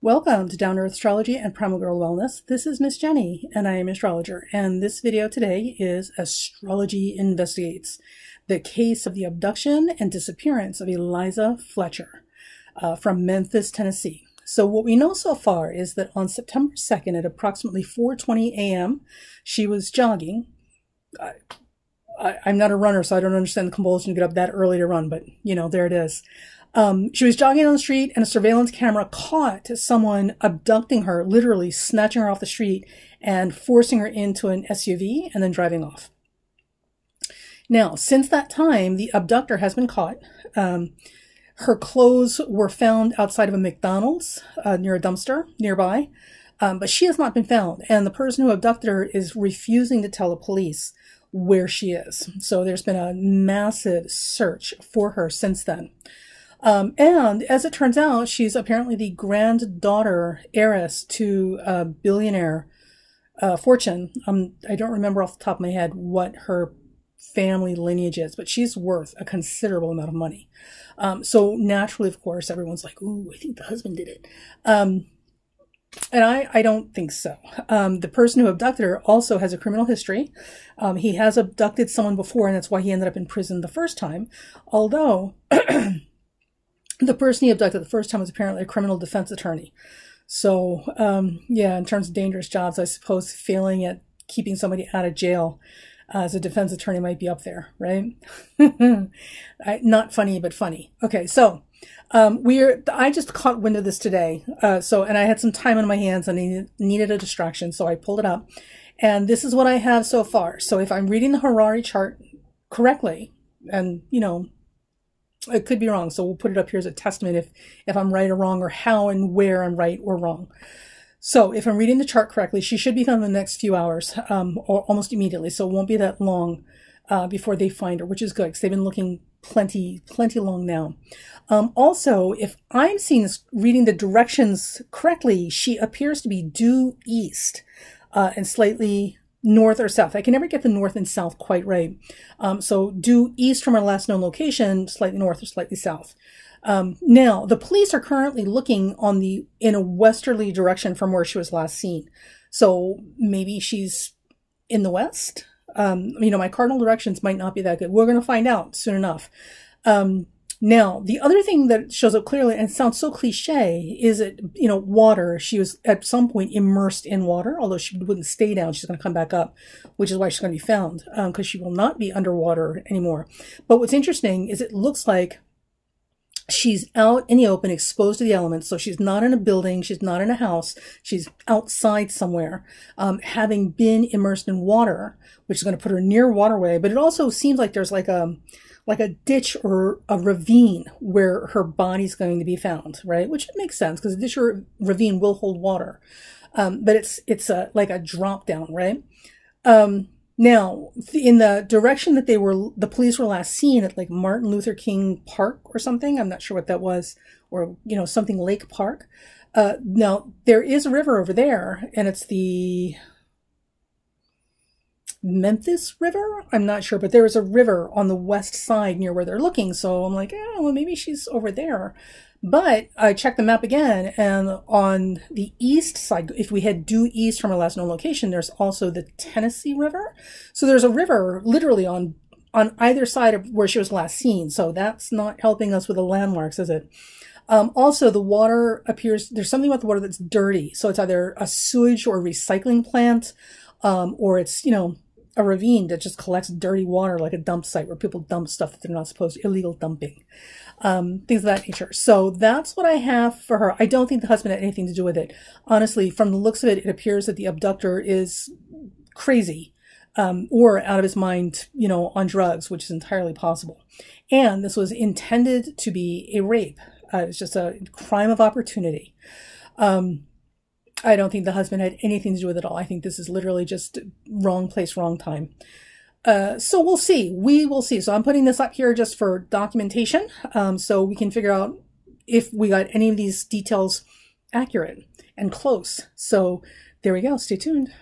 Welcome to Down to Earth Astrology and Primal Girl Wellness. This is Miss Jenny, and I am an astrologer. And this video today is Astrology Investigates, the case of the abduction and disappearance of Eliza Fletcher from Memphis, Tennessee. So what we know so far is that on September 2nd at approximately 4:20 a.m., she was jogging. I'm not a runner, so I don't understand the compulsion to get up that early to run, but you know, there it is. She was jogging on the street and a surveillance camera caught someone abducting her, literally snatching her off the street and forcing her into an SUV and then driving off. Now, since that time, the abductor has been caught. Her clothes were found outside of a McDonald's near a dumpster nearby, but she has not been found. And the person who abducted her is refusing to tell the police where she is. So there's been a massive search for her since then. And as it turns out, she's apparently the granddaughter heiress to a billionaire fortune. I don't remember off the top of my head what her family lineage is, but she's worth a considerable amount of money. So naturally, of course, everyone's like, ooh, I think the husband did it. And I don't think so. The person who abducted her also has a criminal history. He has abducted someone before, and that's why he ended up in prison the first time. Although the person he abducted the first time was apparently a criminal defense attorney. So, yeah, in terms of dangerous jobs, I suppose failing at keeping somebody out of jail as a defense attorney might be up there, right? Not funny, but funny. Okay, so I just caught wind of this today. And I had some time on my hands and I needed a distraction, so I pulled it up. And this is what I have so far. So if I'm reading the horary chart correctly, and, you know, it could be wrong, so we'll put it up here as a testament if I'm right or wrong, or how and where I'm right or wrong. So if I'm reading the chart correctly, she should be found in the next few hours, or almost immediately. So it won't be that long before they find her, which is good because they've been looking plenty long now. Also, if I'm seeing this, reading the directions correctly, she appears to be due east and slightly north or south. I can never get the north and south quite right. So due east from our last known location, slightly north or slightly south. Now, the police are currently looking in a westerly direction from where she was last seen. So maybe she's in the west. You know, my cardinal directions might not be that good. We're going to find out soon enough. Now, the other thing that shows up clearly, and it sounds so cliche, is that, you know, water. She was at some point immersed in water, although she wouldn't stay down. She's going to come back up, which is why she's going to be found, because she will not be underwater anymore. But what's interesting is it looks like she's out in the open, exposed to the elements. So she's not in a building. She's not in a house. She's outside somewhere, having been immersed in water, which is going to put her near waterway. But it also seems like there's like a ditch or a ravine where her body's going to be found, right? Which makes sense because a ditch or ravine will hold water. But it's like a drop down, right? Now, in the direction that the police were last seen at like Martin Luther King Park or something, I'm not sure what that was, or, you know, something Lake Park. Now, there is a river over there, and it's the Memphis River? I'm not sure, but there is a river on the west side near where they're looking. So I'm like, oh, well, maybe she's over there. But I checked the map again, and on the east side, if we head due east from our last known location, there's also the Tennessee River. So there's a river literally on either side of where she was last seen. So that's not helping us with the landmarks, is it? Also, the water appears, there's something about the water that's dirty. So it's either a sewage or a recycling plant, or it's, you know, a ravine that just collects dirty water, like a dump site where people dump stuff that they're not supposed to, illegal dumping, things of that nature. So that's what I have for her. I don't think the husband had anything to do with it. Honestly, from the looks of it, it appears that the abductor is crazy, or out of his mind, you know, on drugs, which is entirely possible. And this was intended to be a rape. It was just a crime of opportunity. I don't think the husband had anything to do with it at all. I think this is literally just wrong place, wrong time. So we'll see. We will see. So I'm putting this up here just for documentation, so we can figure out if we got any of these details accurate and close. So there we go. Stay tuned.